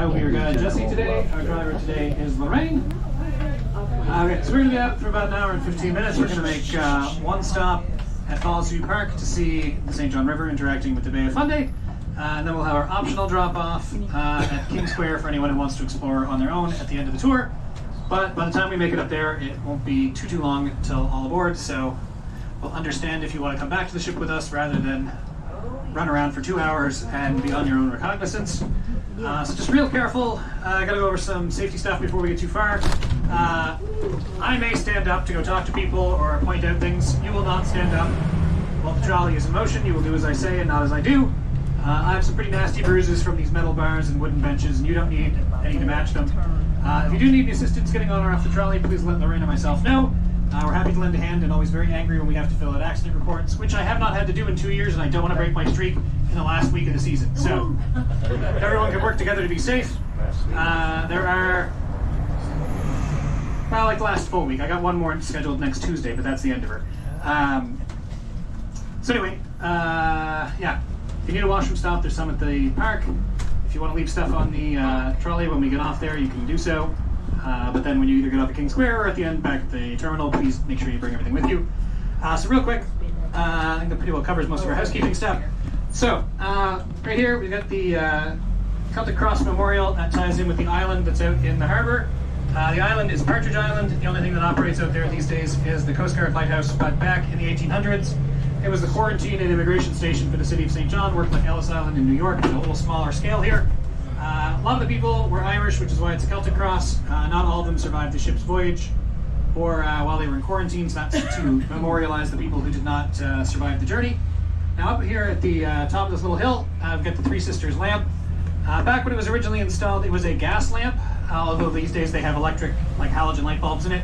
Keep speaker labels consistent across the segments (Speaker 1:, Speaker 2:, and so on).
Speaker 1: So we've got Jesse today. Our driver today is Lorraine. Okay, so we're going to be out for about an hour and 15 minutes. We're going to make one stop at Fallsview Park to see the St. John River interacting with the Bay of Fundy. And then we'll have our optional drop-off at King Square for anyone who wants to explore on their own at the end of the tour. But by the time we make it up there, it won't be too long until all aboard, so we'll understand if you want to come back to the ship with us rather than run around for 2 hours and be on your own recognizance. So just real careful. I gotta go over some safety stuff before we get too far. I may stand up to go talk to people or point out things. You will not stand up while the trolley is in motion. You will do as I say and not as I do. I have some pretty nasty bruises from these metal bars and wooden benches, and you don't need any to match them. If you do need any assistance getting on or off the trolley, please let Lorraine and myself know. We're happy to lend a hand and always very angry when we have to fill out accident reports, which I have not had to do in 2 years, and I don't want to break my streak in the last week of the season. So everyone can work together to be safe. There are, well, like the last full week. I got one more scheduled next Tuesday, but that's the end of her. So anyway, yeah, if you need a washroom stop, there's some at the park. If you want to leave stuff on the trolley when we get off there, you can do so. But then when you either get off at King Square or at the end back at the terminal, please make sure you bring everything with you. So real quick, I think that pretty well covers most of our housekeeping stuff. So right here we've got the Celtic Cross Memorial that ties in with the island that's out in the harbor. The island is Partridge Island. The only thing that operates out there these days is the Coast Guard lighthouse, but back in the 1800s, it was the quarantine and immigration station for the city of St. John, worked like Ellis Island in New York at a little smaller scale here. A lot of the people were Irish, which is why it's a Celtic cross. Not all of them survived the ship's voyage, or while they were in quarantine, so that's to memorialize the people who did not survive the journey. Now up here at the top of this little hill, I've got the Three Sisters lamp. Back when it was originally installed, it was a gas lamp, although these days they have electric, like halogen light bulbs in it.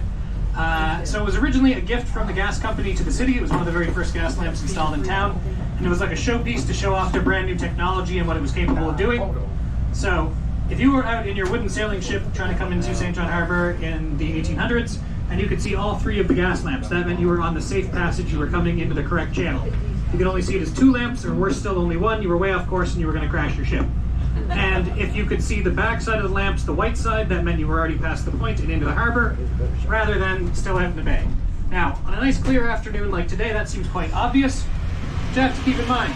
Speaker 1: So it was originally a gift from the gas company to the city. It was one of the very first gas lamps installed in town, and it was like a showpiece to show off their brand new technology and what it was capable of doing. So if you were out in your wooden sailing ship trying to come into St. John Harbor in the 1800s, and you could see all three of the gas lamps, that meant you were on the safe passage, you were coming into the correct channel. You could only see it as two lamps, or worse still, only one, you were way off course and you were going to crash your ship. And if you could see the back side of the lamps, the white side, that meant you were already past the point and into the harbor, rather than still out in the bay. Now, on a nice clear afternoon like today, that seems quite obvious, but you have to keep in mind,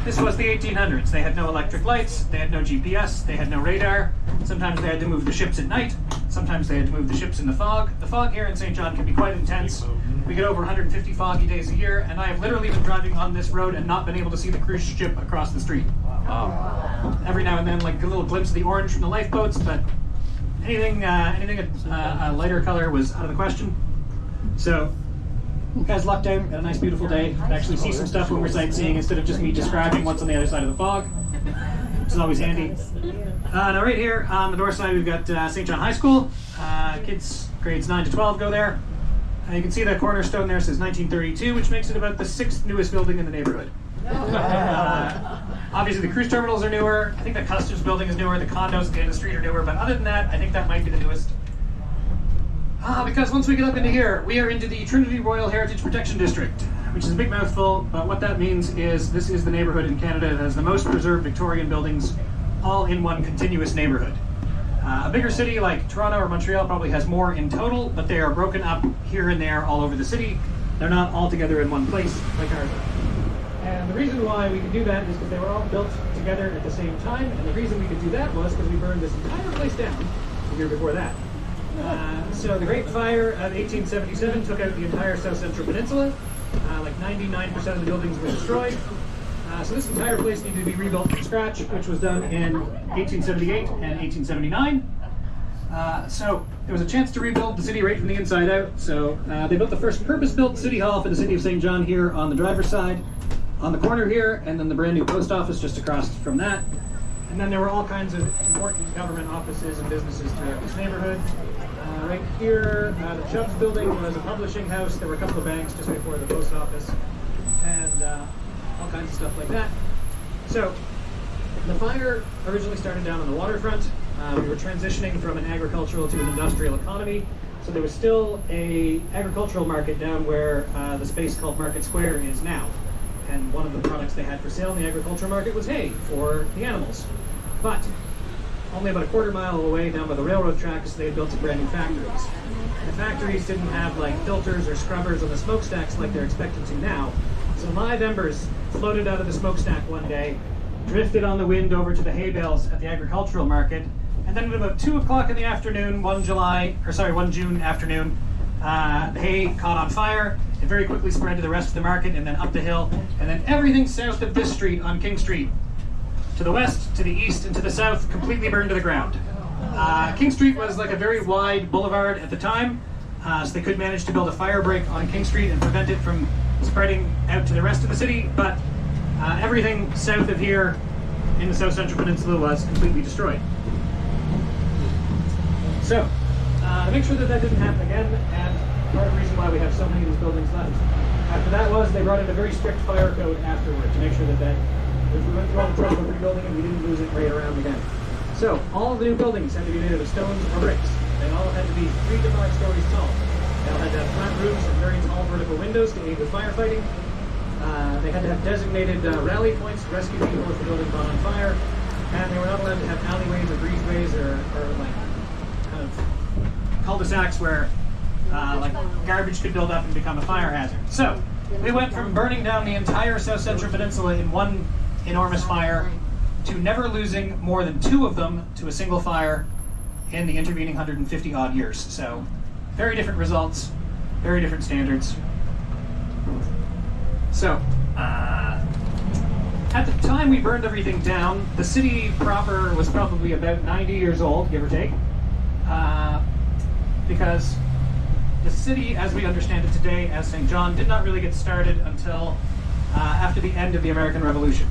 Speaker 1: this was the 1800s. They had no electric lights, they had no GPS, they had no radar. Sometimes they had to move the ships at night, sometimes they had to move the ships in the fog. The fog here in St. John can be quite intense. We get over 150 foggy days a year, and I have literally been driving on this road and not been able to see the cruise ship across the street. Every now and then, like a little glimpse of the orange from the lifeboats, but anything a lighter color was out of the question. So, you guys lucked out, had a nice beautiful day, could actually see some stuff when we're sightseeing instead of just me describing what's on the other side of the fog, which is always handy. Now right here on the door side we've got St. John High School. Kids grades 9 to 12 go there. You can see that cornerstone there says 1932, which makes it about the 6th newest building in the neighborhood. Obviously the cruise terminals are newer, I think the customs building is newer, the condos at the end of the street are newer, but other than that, I think that might be the newest. Because once we get up into here, we are into the Trinity Royal Heritage Protection District, which is a big mouthful, but what that means is this is the neighborhood in Canada that has the most preserved Victorian buildings all in one continuous neighborhood. A bigger city like Toronto or Montreal probably has more in total, but they are broken up here and there all over the city. They're not all together in one place like ours are. And the reason why we could do that is because they were all built together at the same time, and the reason we could do that was because we burned this entire place down the year before that. So the Great Fire of 1877 took out the entire South Central Peninsula. Like 99% of the buildings were destroyed. So this entire place needed to be rebuilt from scratch, which was done in 1878 and 1879. So there was a chance to rebuild the city right from the inside out. So they built the first purpose-built city hall for the city of St. John here on the driver's side, on the corner here, and then the brand new post office just across from that. And then there were all kinds of important government offices and businesses throughout this neighborhood. Right here, the Chubbs building was a publishing house. There were a couple of banks just before the post office, and all kinds of stuff like that. So the fire originally started down on the waterfront. We were transitioning from an agricultural to an industrial economy. So there was still a agricultural market down where the space called Market Square is now. And one of the products they had for sale in the agricultural market was hay for the animals. But only about a quarter-mile away down by the railroad tracks, they had built some brand new factories. The factories didn't have like filters or scrubbers on the smokestacks like they're expected to now. So live embers floated out of the smokestack one day, drifted on the wind over to the hay bales at the agricultural market, and then at about 2 o'clock in the afternoon, one June afternoon, the hay caught on fire. It very quickly spread to the rest of the market and then up the hill, and then everything south of this street on King Street, to the west, to the east, and to the south, completely burned to the ground. King Street was like a very wide boulevard at the time, so they could manage to build a fire break on King Street and prevent it from spreading out to the rest of the city, but everything south of here in the South Central Peninsula was completely destroyed. So, to make sure that that didn't happen again, and part of the reason why we have so many of these buildings left, after that was they brought in a very strict fire code afterward to make sure that if we went through all the trouble of rebuilding it, we didn't lose it right around again. So, all of the new buildings had to be made out of stones or bricks. They all had to be 3 to 5 stories tall. They all had to have flat roofs and very tall vertical windows to aid with firefighting. They had to have designated rally points to rescue people if the building caught on fire. And they were not allowed to have alleyways or breezeways or like kind of cul-de-sacs where like garbage could build up and become a fire hazard. So, we went from burning down the entire South Central Peninsula in one enormous fire to never losing more than 2 of them to a single fire in the intervening 150 odd years. So, very different results, very different standards. So, at the time we burned everything down, the city proper was probably about 90 years old, give or take, because the city, as we understand it today, as St. John, did not really get started until after the end of the American Revolution.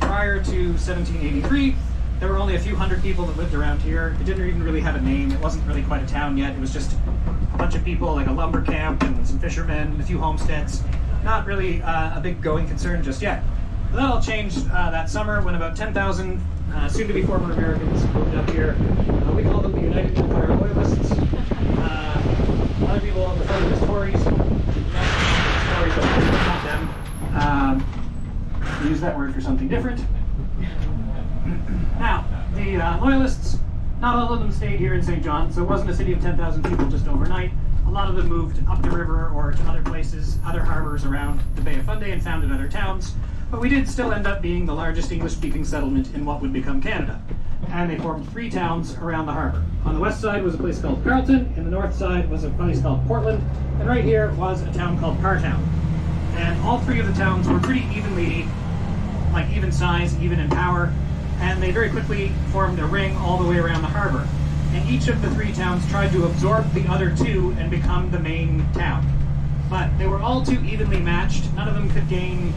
Speaker 1: Prior to 1783, there were only a few hundred people that lived around here. It didn't even really have a name. It wasn't really quite a town yet. It was just a bunch of people, like a lumber camp and some fishermen, and a few homesteads. Not really a big going concern just yet. But that all changed that summer when about 10,000 soon-to-be former Americans moved up here. We call them the United Empire Loyalists. A lot of people refer to them as Tories. Tories, but not them. We use that word for something different. Now, the Loyalists, not all of them stayed here in St. John, so it wasn't a city of 10,000 people just overnight. A lot of them moved up the river or to other places, other harbors around the Bay of Fundy, and founded other towns. But we did still end up being the largest English-speaking settlement in what would become Canada. And they formed 3 towns around the harbor. On the west side was a place called Carleton, and the north side was a place called Portland, and right here was a town called Partown. And all 3 of the towns were pretty evenly, like even size, even in power, and they very quickly formed a ring all the way around the harbor. And each of the 3 towns tried to absorb the other 2 and become the main town. But they were all too evenly matched. None of them could gain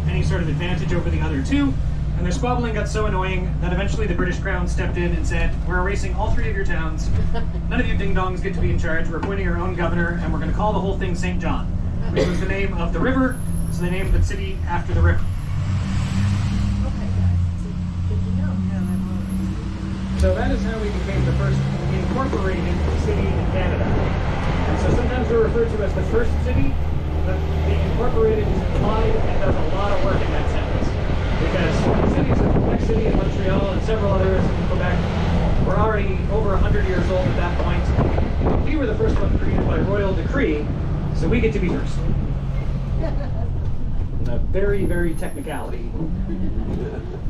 Speaker 1: any sort of advantage over the other 2, and their squabbling got so annoying that eventually the British Crown stepped in and said, we're erasing all 3 of your towns. None of you ding-dongs get to be in charge. We're appointing our own governor, and we're going to call the whole thing St. John, which was the name of the river, so they named the city after the river. So that is how we became the first incorporated city in Canada. And so sometimes we're referred to as the first city, but the incorporated is implied and does a lot of work in that sentence. Because cities like Quebec City and Montreal and several others in Quebec were already over 100 years old at that point. We were the first one created by royal decree, so we get to be first. A very, very technicality.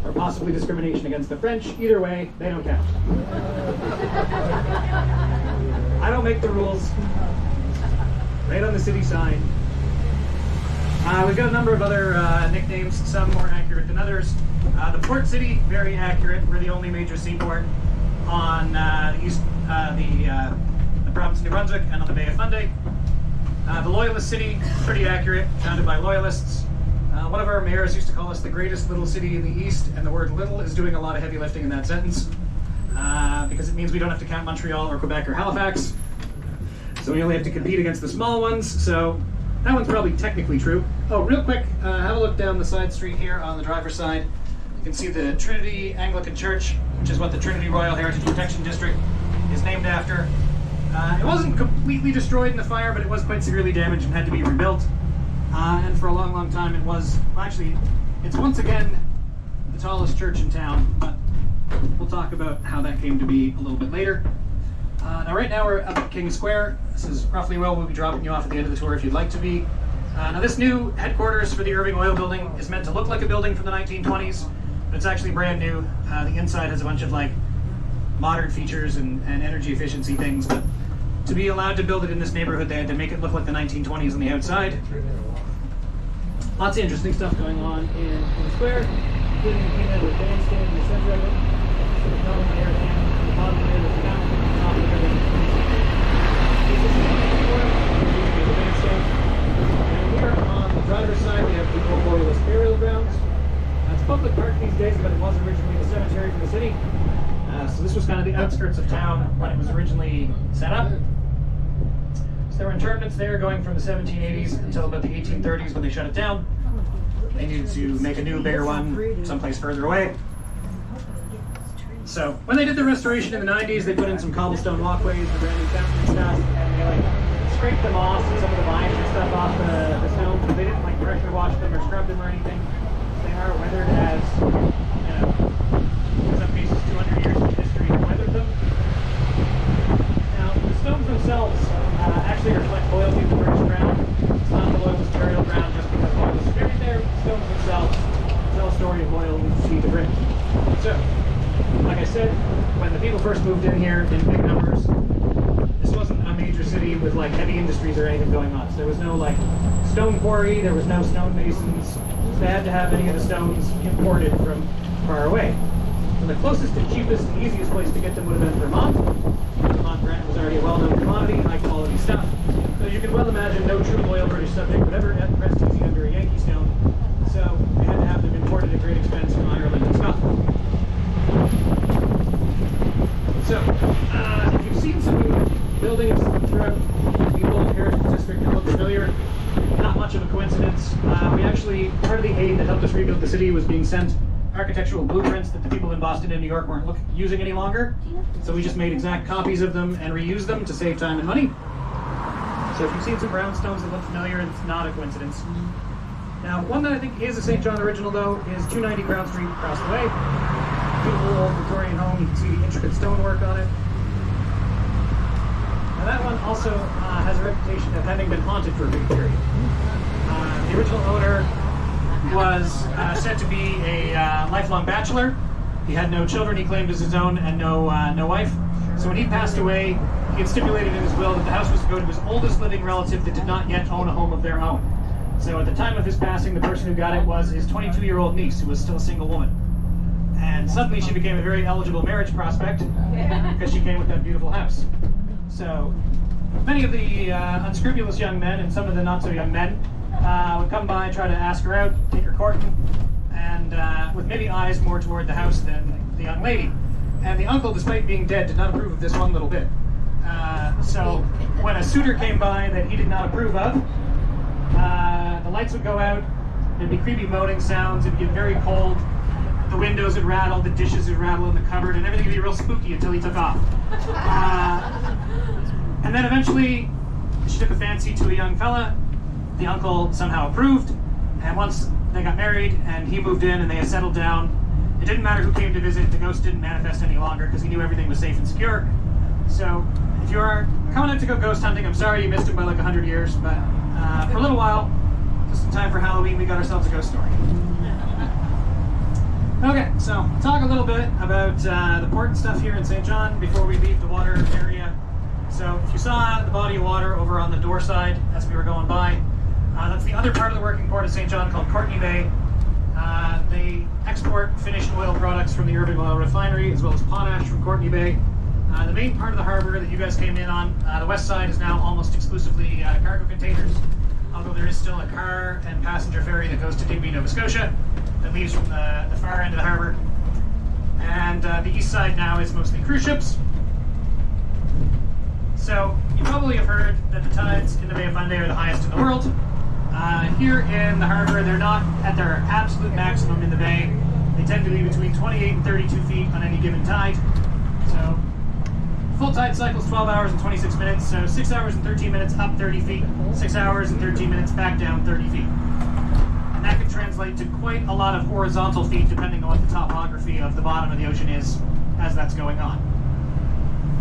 Speaker 1: Or possibly discrimination against the French. Either way, they don't count. I don't make the rules. Right on the city sign. We've got a number of other nicknames, some more accurate than others. The Port City, very accurate. We're the only major seaport on the east, the province of New Brunswick and on the Bay of Fundy. The Loyalist City, pretty accurate, founded by Loyalists. One of our mayors used to call us the greatest little city in the east, and the word little is doing a lot of heavy lifting in that sentence, because it means we don't have to count Montreal or Quebec or Halifax, so we only have to compete against the small ones, so that one's probably technically true. Oh, real quick, have a look down the side street here on the driver's side. You can see the Trinity Anglican Church, which is what the Trinity Royal Heritage Protection District is named after. It wasn't completely destroyed in the fire, but it was quite severely damaged and had to be rebuilt. And for a long, long time it was, well, actually, it's once again the tallest church in town, but we'll talk about how that came to be a little bit later. Now right now we're up at King Square. This is roughly where we'll be dropping you off at the end of the tour if you'd like to be. Now this new headquarters for the Irving Oil Building is meant to look like a building from the 1920s, but it's actually brand new. The inside has a bunch of like modern features and energy efficiency things, but to be allowed to build it in this neighborhood, they had to make it look like the 1920s on the outside. Lots of interesting stuff going on in King Square, including the peanut with bandstand in the center of it. The bottom there, there's a fountain, the top of it. This is the bandstand. And here on the driver's side, we have the Old Loyalist Burial Grounds. It's public park these days, but it was originally the cemetery for the city. So this was kind of the outskirts of town when it was originally set up. So there were interments there going from the 1780s until about the 1830s when they shut it down. They needed to make a new, bigger one someplace further away. So when they did the restoration in the 90s, they put in some cobblestone walkways and brand new fountain and stuff, and they like scraped the moss and some of the vines and stuff off the stones, but they didn't like pressure wash them or scrub them or anything. They are weathered as, you know, in some cases 200 years of history have weathered them. Now, the stones themselves actually reflect loyalty to the British Crown. It's not the Loyalist Burial Ground just because loyalists are buried there. The stones themselves tell a story of loyalty to Britain. So, like I said, when the people first moved in here in big numbers, this wasn't a major city with like heavy industries or anything going on. So there was no like stone quarry, there was no stonemasons. So they had to have any of the stones imported from far away. And the closest and cheapest and easiest place to get them would have been Vermont. Vermont granite was already a well-known commodity, high quality stuff. So you can well imagine no true loyal British subject would ever rest easy under a Yankee stone. So they had to have them imported at great expense from Ireland and Scotland. So, if you've seen some buildings throughout the old Heritage District that look familiar, not much of a coincidence. We actually, part of the aid that helped us rebuild the city was being sent architectural blueprints that the people in Boston and New York weren't using any longer. So we just made exact copies of them and reused them to save time and money. So if you've seen some brownstones that look familiar, it's not a coincidence. Now, one that I think is a St. John original, though, is 290 Crown Street across the way. Beautiful old Victorian home. You can see the intricate stonework on it. Now that one also has a reputation of having been haunted for a big period. The original owner was said to be a lifelong bachelor. He had no children he claimed as his own and no wife. So when he passed away, he had stipulated in his will that the house was to go to his oldest living relative that did not yet own a home of their own. So at the time of his passing, the person who got it was his 22-year-old niece, who was still a single woman. And suddenly she became a very eligible marriage prospect because she came with that beautiful house. So many of the unscrupulous young men and some of the not so young men would come by and try to ask her out, take her courting, and with maybe eyes more toward the house than the young lady. And the uncle, despite being dead, did not approve of this one little bit. So when a suitor came by that he did not approve of, the lights would go out, there'd be creepy moaning sounds, it'd get very cold, the windows would rattle, the dishes would rattle in the cupboard, and everything would be real spooky until he took off. And then eventually, she took a fancy to a young fella. The uncle somehow approved, and once they got married and he moved in and they had settled down, it didn't matter who came to visit, the ghost didn't manifest any longer because he knew everything was safe and secure. So if you're coming out to go ghost hunting, I'm sorry you missed him by like 100 years, but for a little while, just in time for Halloween, we got ourselves a ghost story. Okay, so talk a little bit about the port and stuff here in St. John before we leave the water area. So if you saw the body of water over on the door side as we were going by, that's the other part of the working port of St. John called Courtney Bay. They export finished oil products from the Irving Oil Refinery as well as potash from Courtney Bay. The main part of the harbor that you guys came in on, the west side, is now almost exclusively cargo containers, although there is still a car and passenger ferry that goes to Digby, Nova Scotia, that leaves from the far end of the harbor. And the east side now is mostly cruise ships. So you probably have heard that the tides in the Bay of Fundy are the highest in the world. Here in the harbor, they're not at their absolute maximum in the bay. They tend to be between 28 and 32 feet on any given tide. So full tide cycle is 12 hours and 26 minutes, so 6 hours and 13 minutes up 30 feet, 6 hours and 13 minutes back down 30 feet. that can translate to quite a lot of horizontal feet depending on what the topography of the bottom of the ocean is as that's going on.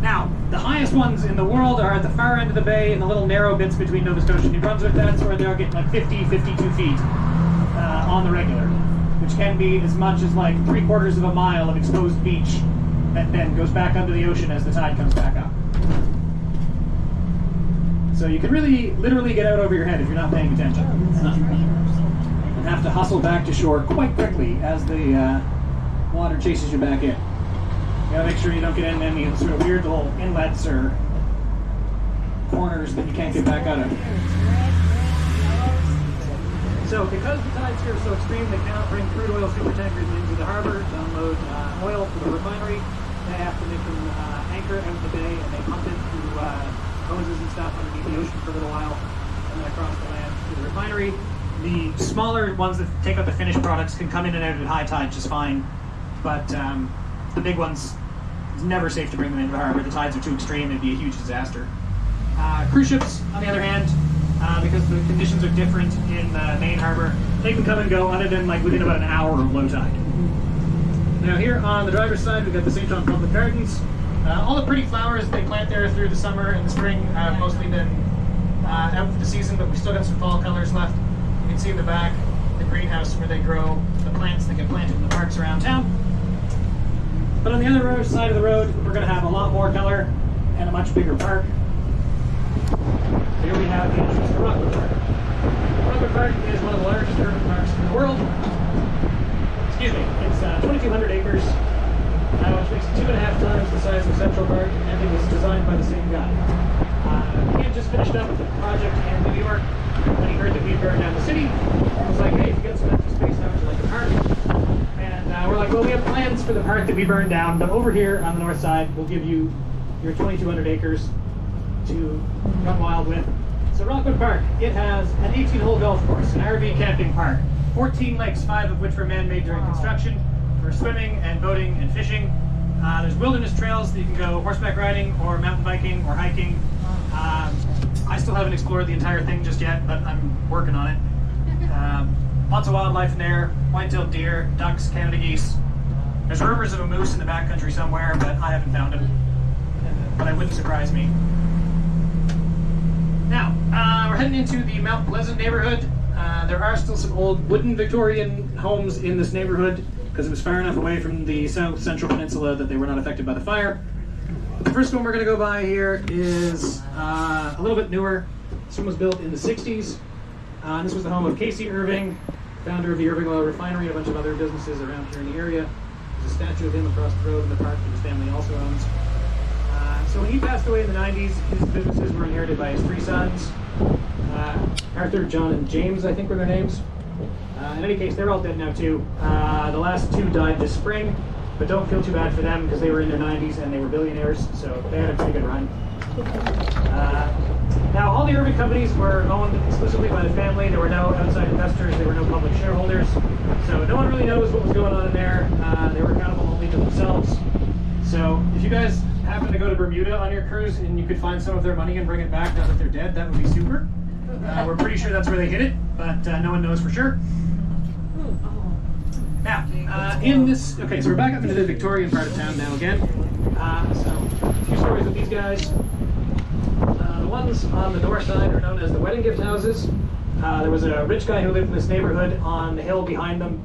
Speaker 1: Now, the highest ones in the world are at the far end of the bay in the little narrow bits between Nova Scotia and New Brunswick. That's where they'll get like 50, 52 feet on the regular, which can be as much as like 3/4 of a mile of exposed beach that then goes back under the ocean as the tide comes back up. So you can really, literally get out over your head if you're not paying attention. And have to hustle back to shore quite quickly as the water chases you back in. You gotta make sure you don't get in any sort of weird little inlets or corners that you can't get back out of. So because the tides here are so extreme, they cannot bring crude oil supertankers into the harbor to unload oil for the refinery. They have to make them anchor out in the bay, and they pump it through hoses and stuff underneath the ocean for a little while, and then across the land to the refinery. The smaller ones that take out the finished products can come in and out at high tide just fine, but the big ones, it's never safe to bring them into the harbor. The tides are too extreme, it'd be a huge disaster. Cruise ships, on the other hand, because the conditions are different in the main harbor, they can come and go other than like within about an hour of low tide. Now here on the driver's side, we've got the St. John Public Gardens. All the pretty flowers they plant there through the summer and the spring have mostly been out for the season, but we've still got some fall colors left. You can see in the back the greenhouse where they grow the plants that get planted in the parks around town. But on the other side of the road, we're going to have a lot more color and a much bigger park. Here we have the entrance to Rockwood Park. Rockwood Park is one of the largest urban parks in the world. Excuse me, it's 2,200 acres, which makes it 2.5 times the size of Central Park, and it was designed by the same guy. He had just finished up with the project in New York when he heard that we burned down the city. He was like, hey, if you got some empty space, how would you like a park? And we're like, well, we have plans for the park that we burned down, but over here on the north side, we'll give you your 2,200 acres to run wild with. So Rockwood Park, it has an 18-hole golf course, an RV camping park, 14 lakes, 5 of which were man-made during construction, for swimming and boating and fishing. There's wilderness trails that you can go horseback riding or mountain biking or hiking. I still haven't explored the entire thing just yet, but I'm working on it. Lots of wildlife in there, white-tailed deer, ducks, Canada geese. There's rumors of a moose in the backcountry somewhere, but I haven't found him. But it wouldn't surprise me. Now, we're heading into the Mount Pleasant neighborhood. There are still some old wooden Victorian homes in this neighborhood because it was far enough away from the South Central Peninsula that they were not affected by the fire. The first one we're going to go by here is a little bit newer. This one was built in the 60s. This was the home of Casey Irving, founder of the Irving Oil Refinery and a bunch of other businesses around here in the area. There's a statue of him across the road in the park that his family also owns. So when he passed away in the 90s, his businesses were inherited by his 3 sons. Arthur, John, and James, I think were their names. In any case, they're all dead now too. The last 2 died this spring, but don't feel too bad for them because they were in their 90s and they were billionaires, so they had a pretty good run. Now, all the Irving companies were owned exclusively by the family. There were no outside investors. There were no public shareholders. So no one really knows what was going on in there. They were accountable only to themselves. So if you guys happen to go to Bermuda on your cruise and you could find some of their money and bring it back now that they're dead, that would be super. We're pretty sure that's where they hid it, but no one knows for sure. Now, in this... Okay, so we're back up into the Victorian part of town now again. So, a few stories with these guys. The ones on the north side are known as the wedding gift houses. There was a rich guy who lived in this neighborhood on the hill behind them,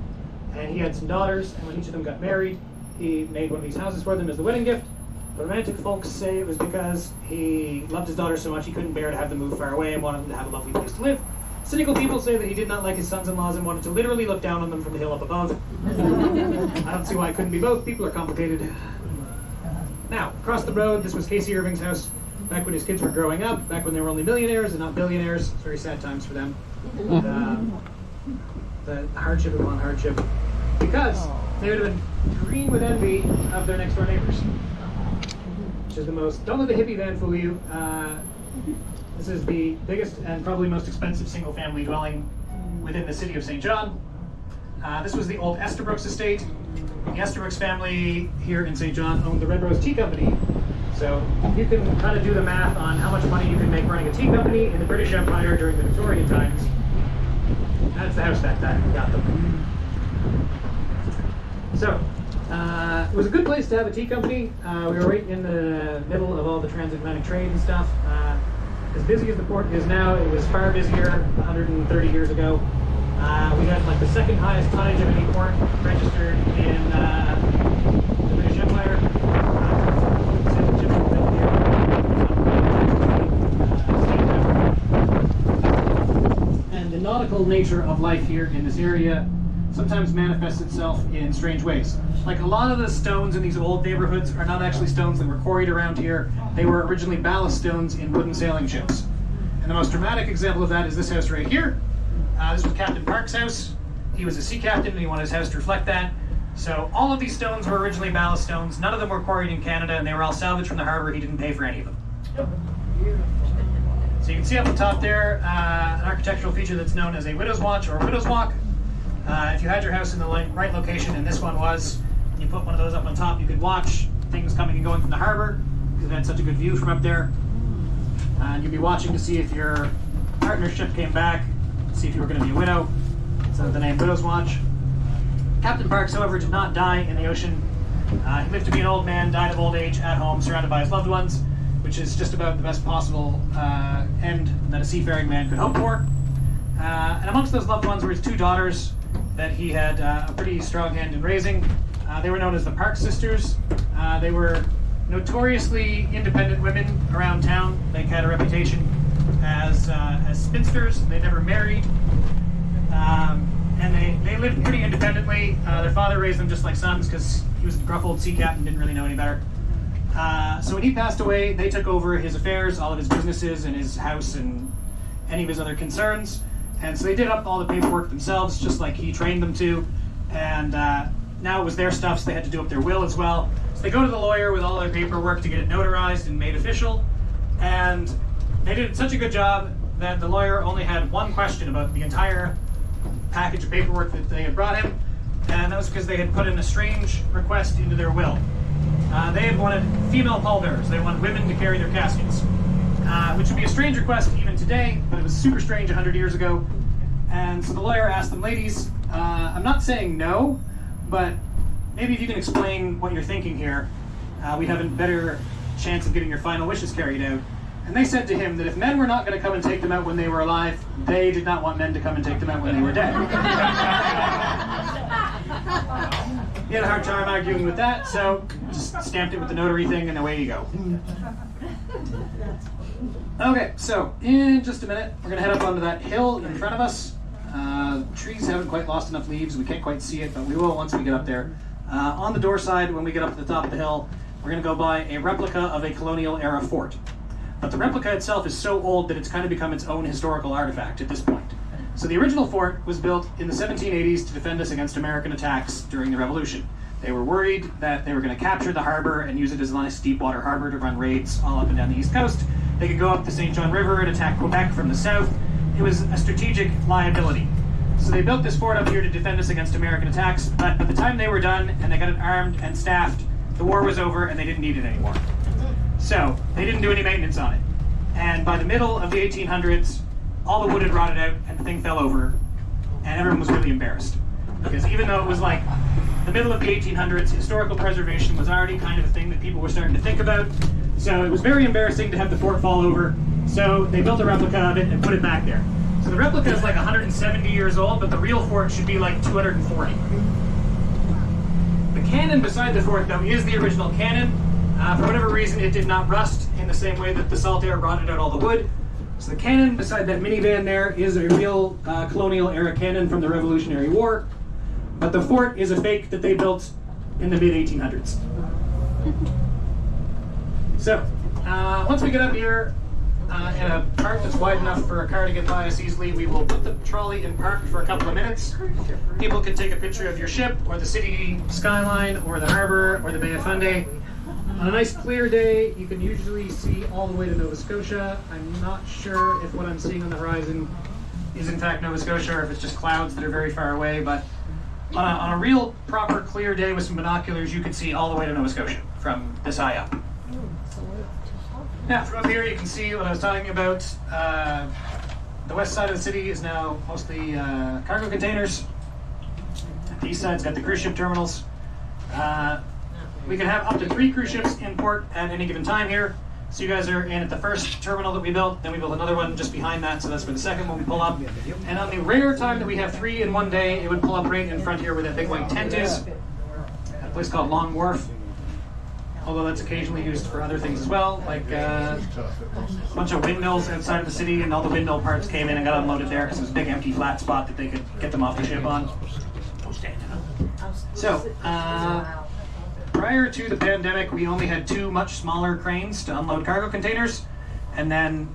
Speaker 1: and he had some daughters, and when each of them got married, he made one of these houses for them as the wedding gift. The romantic folks say it was because he loved his daughters so much he couldn't bear to have them move far away and wanted them to have a lovely place to live. Cynical people say that he did not like his sons-in-laws and wanted to literally look down on them from the hill up above. I don't see why it couldn't be both. People are complicated. Now, across the road, this was Casey Irving's house back when his kids were growing up, back when they were only millionaires and not billionaires. It's very sad times for them. The hardship upon hardship. Because they would have been green with envy of their next-door neighbors. Which is the most... Don't let the hippie van fool you. This is the biggest and probably most expensive single-family dwelling within the city of St. John. This was the old Estabrooks estate. The Estabrooks family here in St. John owned the Red Rose Tea Company. So you can kind of do the math on how much money you can make running a tea company in the British Empire during the Victorian times. That's the house that time we got them. So, it was a good place to have a tea company. We were right in the middle of all the transatlantic trade and stuff. As busy as the port is now, it was far busier 130 years ago. We had like the second highest tonnage of any port registered in the British Empire. And the nautical nature of life here in this area sometimes manifests itself in strange ways. Like a lot of the stones in these old neighborhoods are not actually stones that were quarried around here. They were originally ballast stones in wooden sailing ships. And the most dramatic example of that is this house right here. This was Captain Park's house. He was a sea captain and he wanted his house to reflect that. So all of these stones were originally ballast stones. None of them were quarried in Canada and they were all salvaged from the harbor. He didn't pay for any of them. So you can see up the top there an architectural feature that's known as a widow's watch or widow's walk. If you had your house in the right location, and this one was, and you put one of those up on top, you could watch things coming and going from the harbor because it had such a good view from up there. And you'd be watching to see if your partner's ship came back, see if you were going to be a widow. So the name Widow's Watch. Captain Parks, however, did not die in the ocean. He lived to be an old man, died of old age at home, surrounded by his loved ones, which is just about the best possible end that a seafaring man could hope for. And amongst those loved ones were his two daughters that he had a pretty strong hand in raising. They were known as the Park Sisters. They were notoriously independent women around town. They had a reputation as spinsters. They never married. And they lived pretty independently. Their father raised them just like sons because he was a gruff old sea captain, didn't really know any better. So when he passed away, they took over his affairs, all of his businesses and his house and any of his other concerns. And so they did up all the paperwork themselves, just like he trained them to. And now it was their stuff, so they had to do up their will as well. So they go to the lawyer with all their paperwork to get it notarized and made official. And they did such a good job that the lawyer only had one question about the entire package of paperwork that they had brought him. And that was because they had put in a strange request into their will. They had wanted female pallbearers. They wanted women to carry their caskets. Which would be a strange request even today, but it was super strange 100 years ago. And so the lawyer asked them, ladies, I'm not saying no, but maybe if you can explain what you're thinking here, we'd have a better chance of getting your final wishes carried out. And they said to him that if men were not going to come and take them out when they were alive, they did not want men to come and take them out when they were dead. He had a hard time arguing with that, so just stamped it with the notary thing and away you go. Okay, so in just a minute, we're going to head up onto that hill in front of us. Trees haven't quite lost enough leaves, we can't quite see it, but we will once we get up there. On the door side, when we get up to the top of the hill, we're going to go by a replica of a colonial era fort. But the replica itself is so old that it's kind of become its own historical artifact at this point. So the original fort was built in the 1780s to defend us against American attacks during the Revolution. They were worried that they were going to capture the harbor and use it as a nice deep water harbor to run raids all up and down the east coast. They could go up the St. John River and attack Quebec from the south. It was a strategic liability. So they built this fort up here to defend us against American attacks, but by the time they were done and they got it armed and staffed, the war was over and they didn't need it anymore. So they didn't do any maintenance on it. And by the middle of the 1800s, all the wood had rotted out and the thing fell over, and everyone was really embarrassed. Because even though it was like the middle of the 1800s, historical preservation was already kind of a thing that people were starting to think about. So it was very embarrassing to have the fort fall over. So they built a replica of it and put it back there. So the replica is like 170 years old, but the real fort should be like 240. The cannon beside the fort, though, is the original cannon. For whatever reason, it did not rust in the same way that the salt air rotted out all the wood. So the cannon beside that minivan there is a real colonial era cannon from the Revolutionary War. But the fort is a fake that they built in the mid-1800s. So, once we get up here in a park that's wide enough for a car to get by us easily, we will put the trolley in park for a couple of minutes. People can take a picture of your ship, or the city skyline, or the harbor, or the Bay of Fundy. On a nice clear day, you can usually see all the way to Nova Scotia. I'm not sure if what I'm seeing on the horizon is in fact Nova Scotia, or if it's just clouds that are very far away, but on a real proper clear day with some binoculars, you can see all the way to Nova Scotia from this high up. Yeah, from up here you can see what I was talking about. The west side of the city is now mostly cargo containers. The east side's got the cruise ship terminals. We can have up to 3 cruise ships in port at any given time here. So you guys are in at the first terminal that we built, then we built another one just behind that, so that's for the second one we pull up. And on the rare time that we have 3 in one day, it would pull up right in front here where that big white tent is, at a place called Long Wharf. Although that's occasionally used for other things as well, like a bunch of windmills outside of the city, and all the windmill parts came in and got unloaded there because it was a big empty flat spot that they could get them off the ship on. So, prior to the pandemic, we only had 2 much smaller cranes to unload cargo containers, and then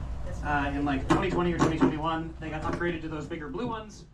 Speaker 1: in like 2020 or 2021, they got upgraded to those bigger blue ones.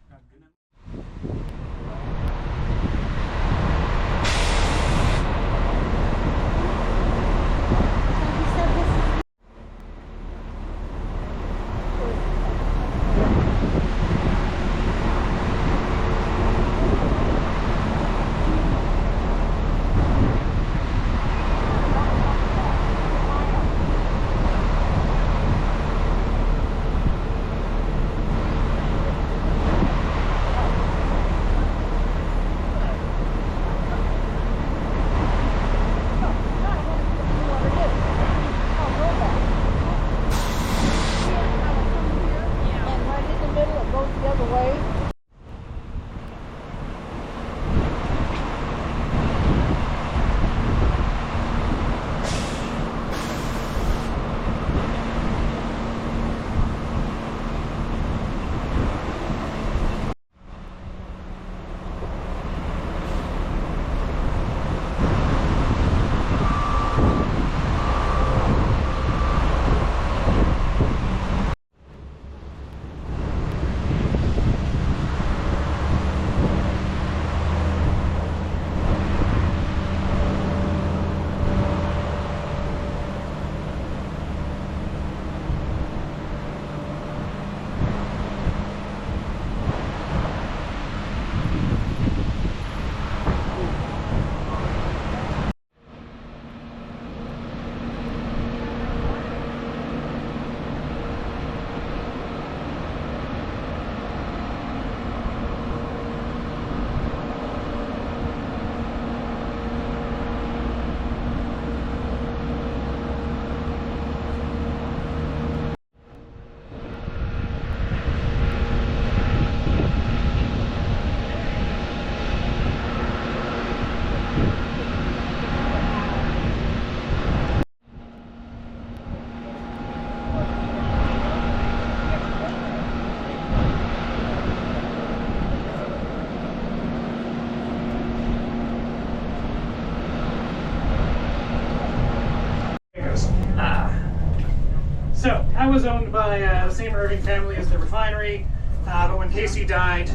Speaker 1: So, that was owned by the same Irving family as the refinery, but when Casey died,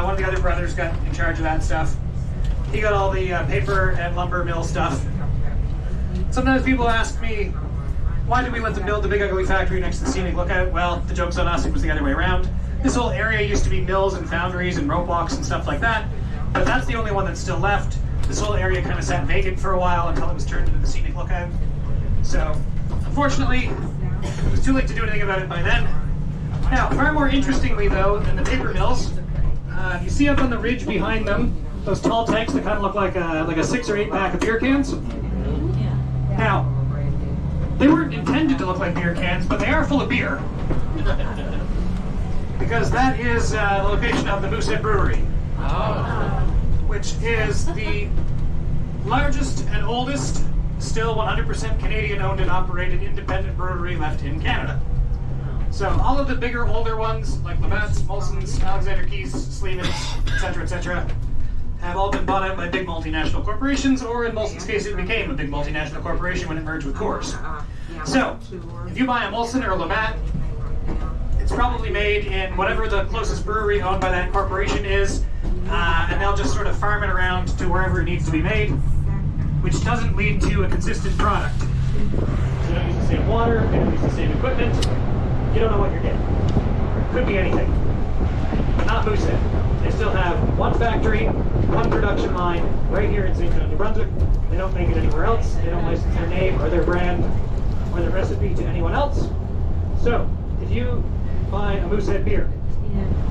Speaker 1: one of the other brothers got in charge of that stuff. He got all the paper and lumber mill stuff. Sometimes people ask me, why did we let them build the big ugly factory next to the scenic lookout? Well, the joke's on us, it was the other way around. This whole area used to be mills and foundries and rope walks and stuff like that, but that's the only one that's still left. This whole area kind of sat vacant for a while until it was turned into the scenic lookout. So, unfortunately, it was too late to do anything about it by then. Now, far more interestingly though than the paper mills, you see up on the ridge behind them, those tall tanks that kind of look like a 6 or 8 pack of beer cans? Now, they weren't intended to look like beer cans, but they are full of beer. Because that is the location of the Moosehead Brewery. Which is the largest and oldest, still 100% Canadian owned and operated independent brewery left in Canada. So all of the bigger, older ones, like Labatt's, Molson's, Alexander Keith's, Sleeman's, etc., have all been bought out by big multinational corporations, or in Molson's case, it became a big multinational corporation when it merged with Coors. So, if you buy a Molson or a Labatt, it's probably made in whatever the closest brewery owned by that corporation is, and they'll just sort of farm it around to wherever it needs to be made, which doesn't lead to a consistent product. So they don't use the same water, they don't use the same equipment, you don't know what you're getting. It could be anything. But not Moosehead. They still have one factory, one production line, right here in St. John, New Brunswick. They don't make it anywhere else. They don't license their name or their brand or their recipe to anyone else. So, if you buy a Moosehead beer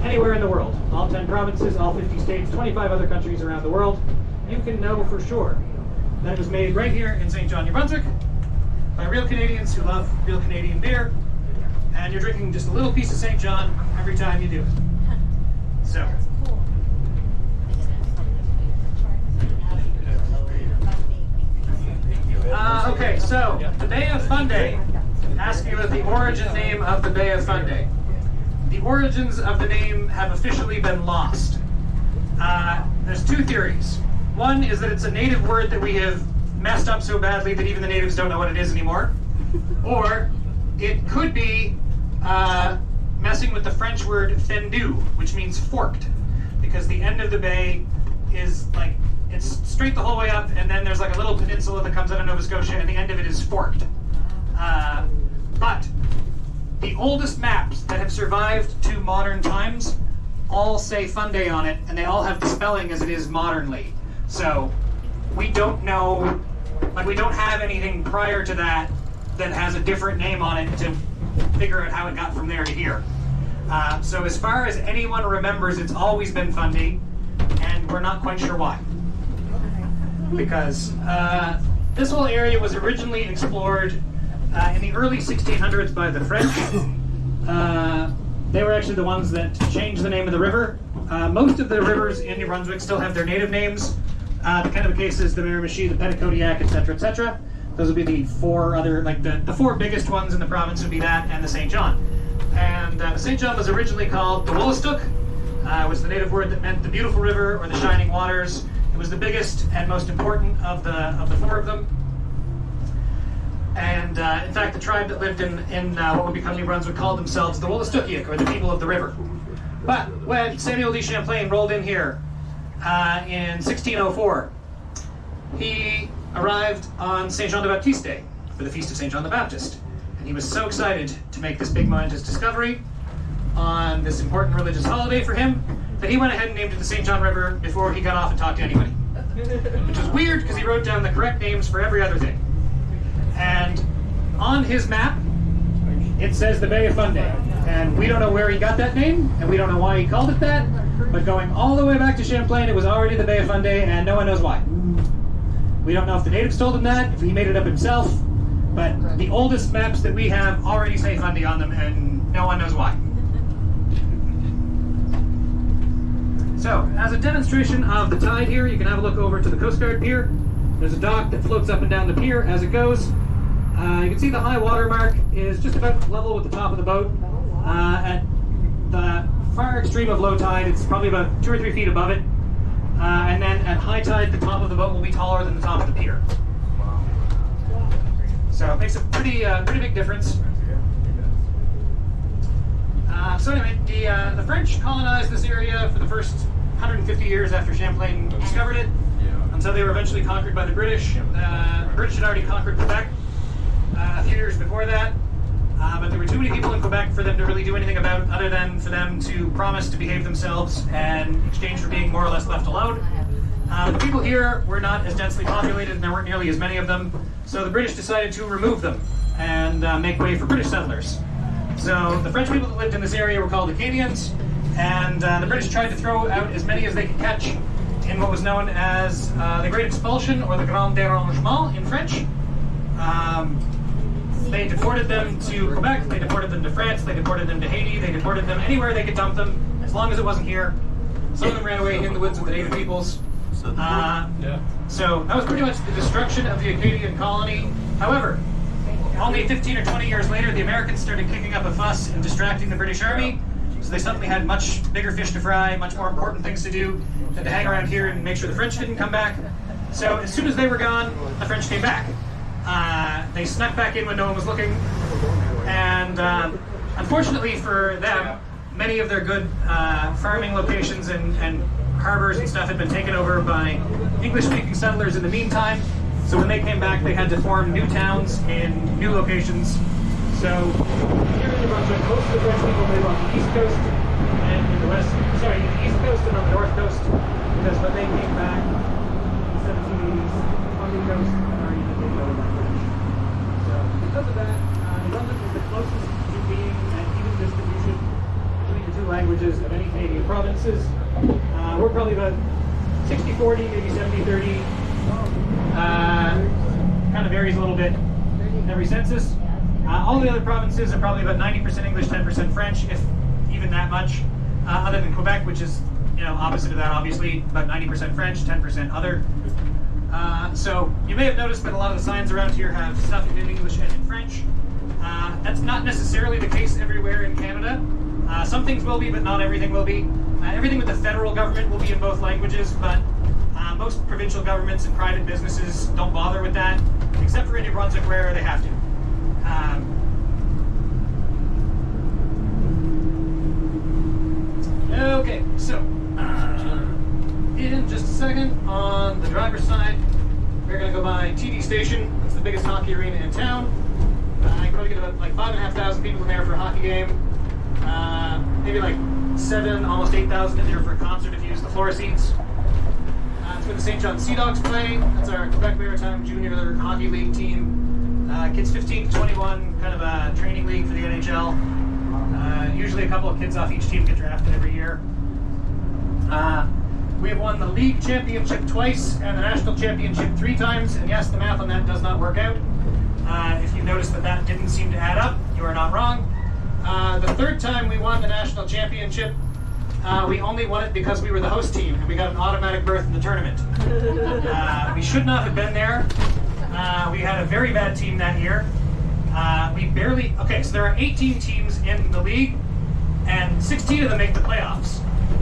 Speaker 1: anywhere in the world, all 10 provinces, all 50 states, 25 other countries around the world, you can know for sure that it was made right here in St. John, New Brunswick, by real Canadians who love real Canadian beer, and you're drinking just a little piece of St. John every time you do it. So. Okay, so the Bay of Fundy asks you the origin name of the Bay of Fundy. The origins of the name have officially been lost. There's two theories. One is that it's a native word that we have messed up so badly that even the natives don't know what it is anymore. Or it could be messing with the French word fendu, which means forked, because the end of the bay is like, it's straight the whole way up, and then there's like a little peninsula that comes out of Nova Scotia, and the end of it is forked. But the oldest maps that have survived to modern times all say Fundy on it, and they all have the spelling as it is modernly. So we don't know, like we don't have anything prior to that that has a different name on it to figure out how it got from there to here. So as far as anyone remembers, it's always been Fundy, and we're not quite sure why. Because this whole area was originally explored in the early 1600s by the French. They were actually the ones that changed the name of the river. Most of the rivers in New Brunswick still have their native names. The kind of cases, the Miramichi, the Petitcodiac, etc., etc. Those would be the four other, like the four biggest ones in the province would be that and the St. John. And the St. John was originally called the Wollastook, was the native word that meant the beautiful river or the shining waters. It was the biggest and most important of the four of them. And in fact, the tribe that lived in what would become New Brunswick called themselves the Wollastookiak, or the people of the river. But when Samuel de Champlain rolled in here in 1604, he arrived on Saint Jean de Baptiste Day for the Feast of Saint John the Baptist. And he was so excited to make this big momentous discovery on this important religious holiday for him that he went ahead and named it the St. John River before he got off and talked to anybody. Which was weird because he wrote down the correct names for every other thing. And on his map, it says the Bay of Fundy. And we don't know where he got that name, and we don't know why he called it that, but going all the way back to Champlain, it was already the Bay of Fundy, and no one knows why. We don't know if the natives told him that, if he made it up himself, but the oldest maps that we have already say Fundy on them, and no one knows why. So, as a demonstration of the tide here, you can have a look over to the Coast Guard Pier. There's a dock that floats up and down the pier as it goes. You can see the high water mark is just about level with the top of the boat. At the far extreme of low tide, it's probably about 2 or 3 feet above it. And then at high tide, the top of the boat will be taller than the top of the pier. So it makes a pretty big difference. So anyway, the French colonized this area for the first 150 years after Champlain discovered it, until they were eventually conquered by the British. The British had already conquered Quebec a few years before that, but there were too many people in Quebec for them to really do anything about, other than for them to promise to behave themselves in exchange for being more or less left alone. The people here were not as densely populated, and there weren't nearly as many of them, so the British decided to remove them and make way for British settlers. So the French people that lived in this area were called Acadians, and the British tried to throw out as many as they could catch in what was known as the Great Expulsion, or the Grand Dérangement in French. They deported them to Quebec, they deported them to France, they deported them to Haiti, they deported them anywhere they could dump them, as long as it wasn't here. Some of them ran away in the woods with the native peoples. So that was pretty much the destruction of the Acadian colony. However, only 15 or 20 years later, the Americans started kicking up a fuss and distracting the British Army, so they suddenly had much bigger fish to fry, much more important things to do than to hang around here and make sure the French didn't come back. So as soon as they were gone, the French came back. They snuck back in when no one was looking, and unfortunately for them, many of their good farming locations and harbors and stuff had been taken over by English-speaking settlers in the meantime. So when they came back, they had to form new towns in new locations. So here in New Brunswick, most of the French people live on the east coast and in the east coast and on the north coast, because when they came back in the 1780s, on the coast had already been taken over by British. So because of that, New Brunswick is the closest to being an even distribution Canadian provinces. We're probably about 60-40, maybe 70-30. Kind of varies a little bit every census. All the other provinces are probably about 90% English, 10% French, if even that much. Other than Quebec, which is opposite of that, obviously, about 90% French, 10% other. So you may have noticed that a lot of the signs around here have stuff in English and in French. That's not necessarily the case everywhere in Canada. Some things will be, but not everything will be. Everything with the federal government will be in both languages, but most provincial governments and private businesses don't bother with that, except for in New Brunswick where they have to. Okay, so in just a second, on the driver's side, we're going to go by TD Station. It's the biggest hockey arena in town. You probably get about like 5,500 people in there for a hockey game. Maybe like 7, almost 8,000 in there for a concert if you use the floor seats. It's where the St. John Sea Dogs play. That's our Quebec Maritime Junior Hockey League team. Kids 15 to 21, kind of a training league for the NHL. Usually a couple of kids off each team get drafted every year. We have won the league championship twice and the national championship 3 times. And yes, the math on that does not work out. If you notice that didn't seem to add up, you are not wrong. The 3rd time we won the national championship, we only won it because we were the host team and we got an automatic berth in the tournament. We should not have been there. We had a very bad team that year. So there are 18 teams in the league and 16 of them make the playoffs.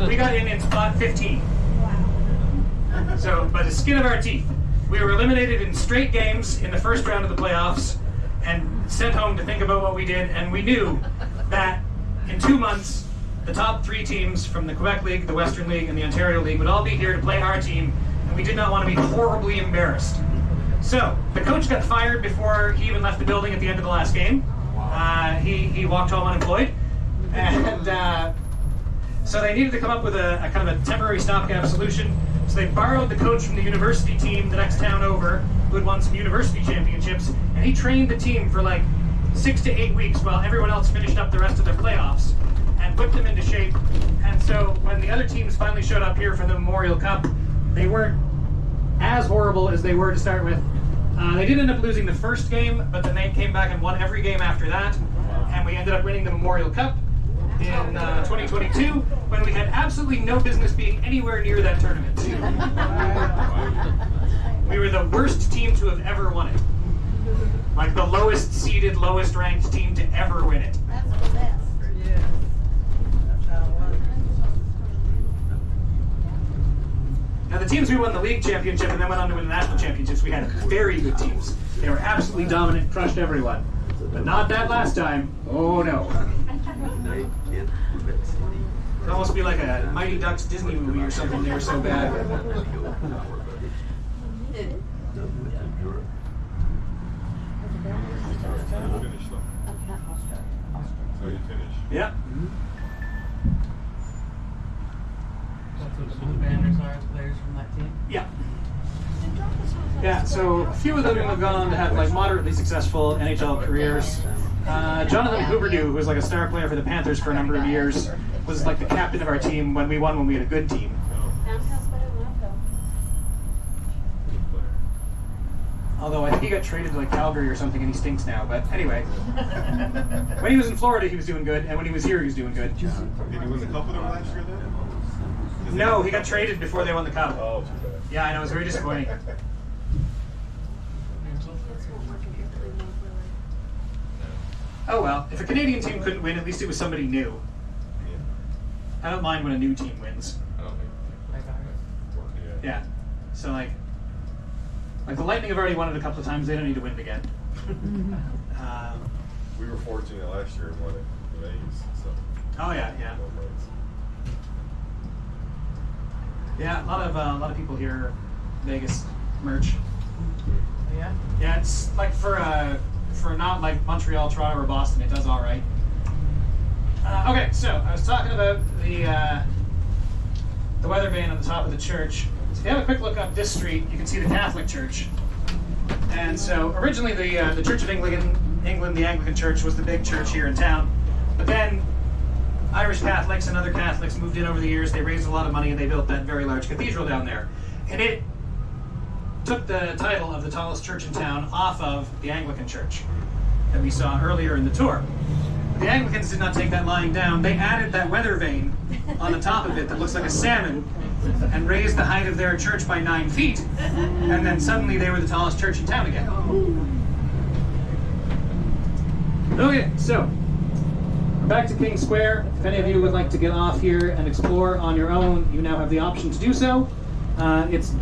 Speaker 1: We got in spot 15. Wow. So by the skin of our teeth. We were eliminated in straight games in the first round of the playoffs and sent home to think about what we did, and we knew that in 2 months, the top 3 teams from the Quebec League, the Western League, and the Ontario League would all be here to play our team, and we did not want to be horribly embarrassed. So, the coach got fired before he even left the building at the end of the last game. He walked home unemployed, and so they needed to come up with a kind of a temporary stopgap solution. So they borrowed the coach from the university team the next town over, who had won some university championships, and he trained the team for like 6 to 8 weeks while everyone else finished up the rest of their playoffs and put them into shape. And so when the other teams finally showed up here for the Memorial Cup, they weren't as horrible as they were to start with. They did end up losing the first game, but then they came back and won every game after that, and we ended up winning the Memorial Cup in 2022, when we had absolutely no business being anywhere near that tournament. We were the worst team to have ever won it. Like the lowest seeded, lowest ranked team to ever win it.
Speaker 2: That's the best. Yeah. That's how it was.
Speaker 1: Now the teams we won the league championship and then went on to win the national championships, we had very good teams. They were absolutely dominant, crushed everyone. But not that last time. Oh no. It'd almost be like a Mighty Ducks Disney movie or something. They were so bad.
Speaker 3: So you finished?
Speaker 1: Yeah.
Speaker 4: That's what the banners are, the players from that team?
Speaker 1: Yeah. Yeah, so a few of them have gone on to have like moderately successful NHL careers. Jonathan Huberdeau, who was like a star player for the Panthers for a number of years, was like the captain of our team when we won when we had a good team. Although I think he got traded to like Calgary or something and he stinks now, but anyway. When he was in Florida he was doing good, and when he was here he was doing good.
Speaker 3: Did he win the cup with them last year then?
Speaker 1: No, he got traded before they won the cup.
Speaker 3: Oh, too bad.
Speaker 1: Yeah, I know, it was very disappointing. Oh well, if a Canadian team couldn't win, at least it was somebody new.
Speaker 3: Yeah.
Speaker 1: I don't mind when a new team wins.
Speaker 3: I don't think.
Speaker 1: Yeah. So like the Lightning have already won it a couple of times, they don't need to win it again.
Speaker 3: We were fortunate last year and won it in Vegas, so.
Speaker 1: Oh yeah. Yeah, a lot of people here, Vegas merch.
Speaker 4: Yeah?
Speaker 1: Yeah, it's like for not like Montreal, Toronto, or Boston, it does all right. Okay, so I was talking about the weather vane on the top of the church. So if you have a quick look up this street, you can see the Catholic Church. And so originally the Church of England, the Anglican Church, was the big church here in town. But then Irish Catholics and other Catholics moved in over the years. They raised a lot of money and they built that very large cathedral down there. And it took the title of the tallest church in town off of the Anglican church that we saw earlier in the tour. The Anglicans did not take that lying down. They added that weather vane on the top of it that looks like a salmon and raised the height of their church by 9 feet. And then suddenly they were the tallest church in town again. Okay, so back to King Square. If any of you would like to get off here and explore on your own, you now have the option to do so. It's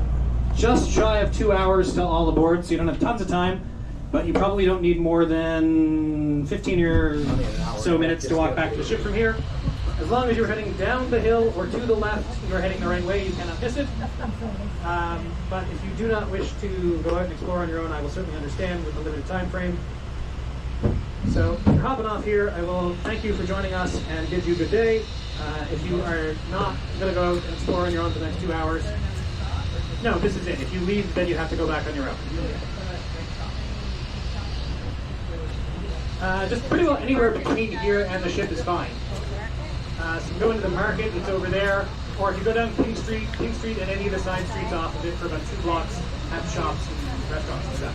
Speaker 1: just shy of 2 hours till all aboard, so you don't have tons of time, but you probably don't need more than 15 or so minutes to walk back to the ship from here. As long as you're heading down the hill or to the left, you're heading the right way, you cannot miss it. But if you do not wish to go out and explore on your own, I will certainly understand with the limited time frame. So, if you're hopping off here, I will thank you for joining us and bid you good day. If you are not going to go out and explore on your own for the next 2 hours, no, this is it. If you leave, then you have to go back on your own. Just pretty well anywhere between here and the ship is fine. So you go into the market, it's over there. Or if you go down King Street and any of the side streets off of it for about 2 blocks have shops and restaurants and stuff.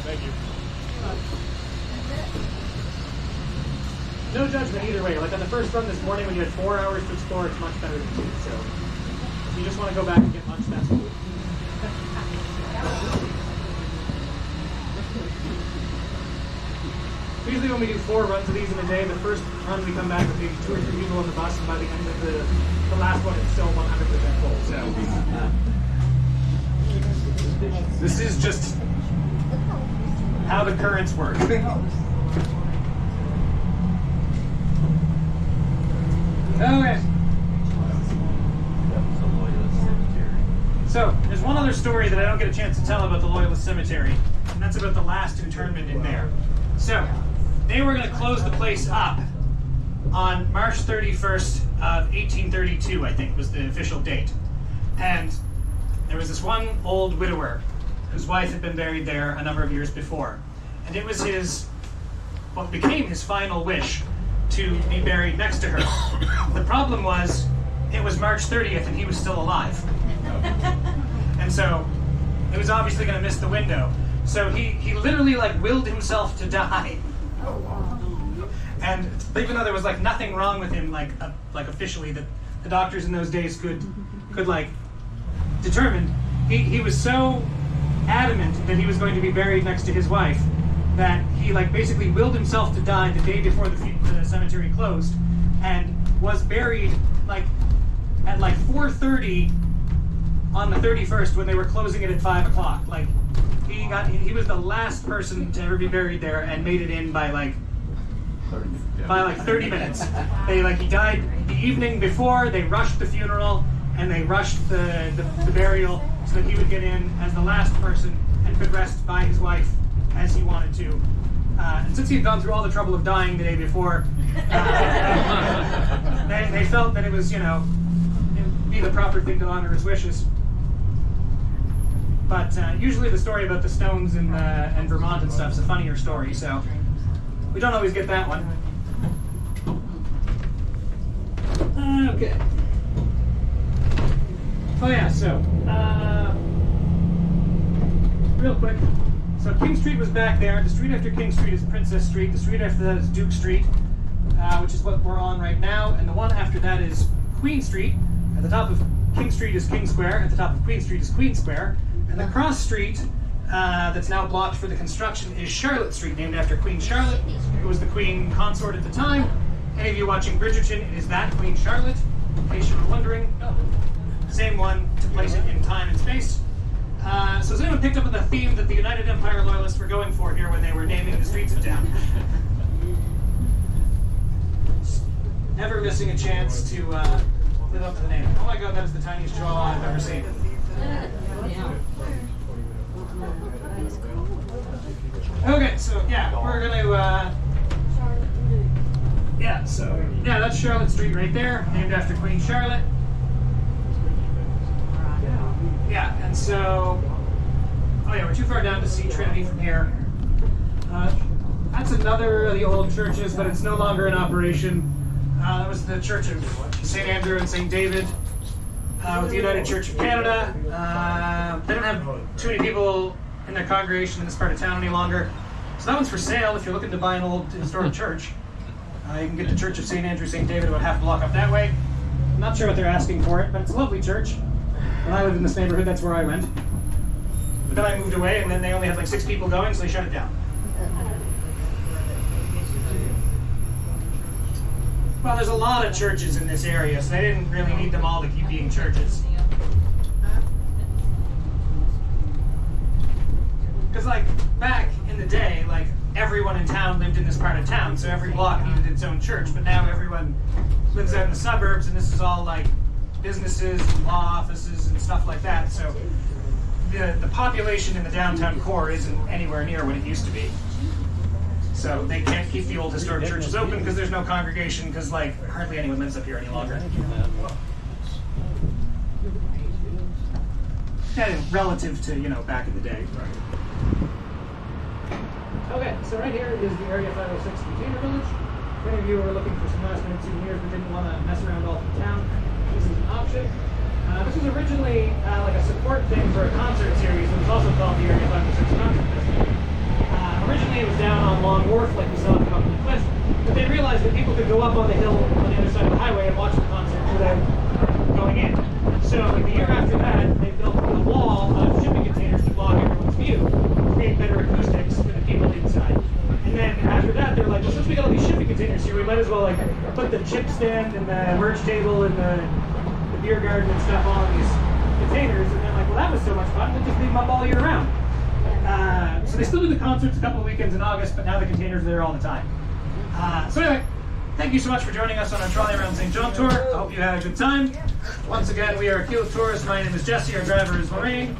Speaker 3: Thank you.
Speaker 1: No judgment either way. Like on the first run this morning when you had 4 hours to explore, it's much better than 2. So if you just want to go back and get lunch, that's cool. Usually when we do 4 runs of these in a day, the first run we come back with maybe 2 or 3 people on the bus, and by the end of the last one it's still 100% full. So this is just how the currents work. Okay. So, there's one other story that I don't get a chance to tell about the Loyalist Cemetery, and that's about the last internment in there. So, they were going to close the place up on March 31st of 1832, I think was the official date. And there was this one old widower whose wife had been buried there a number of years before. And it was what became his final wish to be buried next to her. The problem was, it was March 30th and he was still alive. And so, it was obviously going to miss the window. So he literally willed himself to die. And even though there was nothing wrong with him, officially that the doctors in those days could determine, he was so adamant that he was going to be buried next to his wife that he basically willed himself to die the day before the cemetery closed, and was buried at 4:30 on the 31st when they were closing it at 5 o'clock. He was the last person to ever be buried there and made it in by 30 minutes. He died the evening before. They rushed the funeral and they rushed the burial so that he would get in as the last person and could rest by his wife as he wanted to. And since he had gone through all the trouble of dying the day before, they felt that it was, it would be the proper thing to honor his wishes. But usually the story about the stones in Vermont and stuff is a funnier story, so we don't always get that one. Okay. Oh yeah, so real quick. So King Street was back there. The street after King Street is Princess Street. The street after that is Duke Street, which is what we're on right now. And the one after that is Queen Street. At the top of King Street is King Square. At the top of Queen Street is Queen Square. And the cross street that's now blocked for the construction is Charlotte Street, named after Queen Charlotte, who was the Queen consort at the time. Any of you watching Bridgerton, it is that Queen Charlotte, in case you were wondering. Same one to place it in time and space. So has anyone picked up on the theme that the United Empire Loyalists were going for here when they were naming the streets of town? Never missing a chance to live up to the name. Oh my god, that is the tiniest jaw I've ever seen. Okay, so yeah, we're gonna that's Charlotte Street right there, named after Queen Charlotte. Yeah, and so Oh yeah, we're too far down to see Trinity from here. That's another of the old churches, but it's no longer in operation. That was the Church of St. Andrew and St. David with the United Church of Canada. They don't have too many people in their congregation in this part of town any longer. So that one's for sale if you're looking to buy an old historic church. You can get the Church of St. Andrew, St. David about half a block up that way. I'm not sure what they're asking for it, but it's a lovely church. When I lived in this neighborhood, that's where I went. But then I moved away, and then they only had like 6 people going, so they shut it down. Well, there's a lot of churches in this area, so they didn't really need them all to keep being churches. Because, like, back in the day, like, everyone in town lived in this part of town, so every block needed its own church. But now everyone lives out in the suburbs, and this is all, like, businesses and law offices and stuff like that. So the population in the downtown core isn't anywhere near what it used to be. So they can't keep the old historic churches open because there's no congregation, because like hardly anyone lives up here any longer. Yeah, relative to, back in the day. Okay, so right here is the Area 506 Container Village. If any of you are looking for some last minute souvenirs but didn't want to mess around all through town, this is an option. This was originally like a support thing for a concert series. It was also called the Area 506 Concert Festival. Originally it was down on Long Wharf, like we saw come up the cliff, but they realized that people could go up on the hill on the other side of the highway and watch the concert without going in. So like the year after that, they built a wall of shipping containers to block everyone's view, to create better acoustics for the people inside. And then after that, they're like, well, since we got all these shipping containers here, we might as well like put the chip stand and the merch table and the beer garden and stuff on these containers. And they're like, well, that was so much fun, we'll just leave them up all year round. So they still do the concerts a couple of weekends in August, but now the containers are there all the time. So anyway, thank you so much for joining us on our Trolley Around St. John tour. I hope you had a good time. Once again, we are Keel Tours. My name is Jesse. Our driver is Lorraine.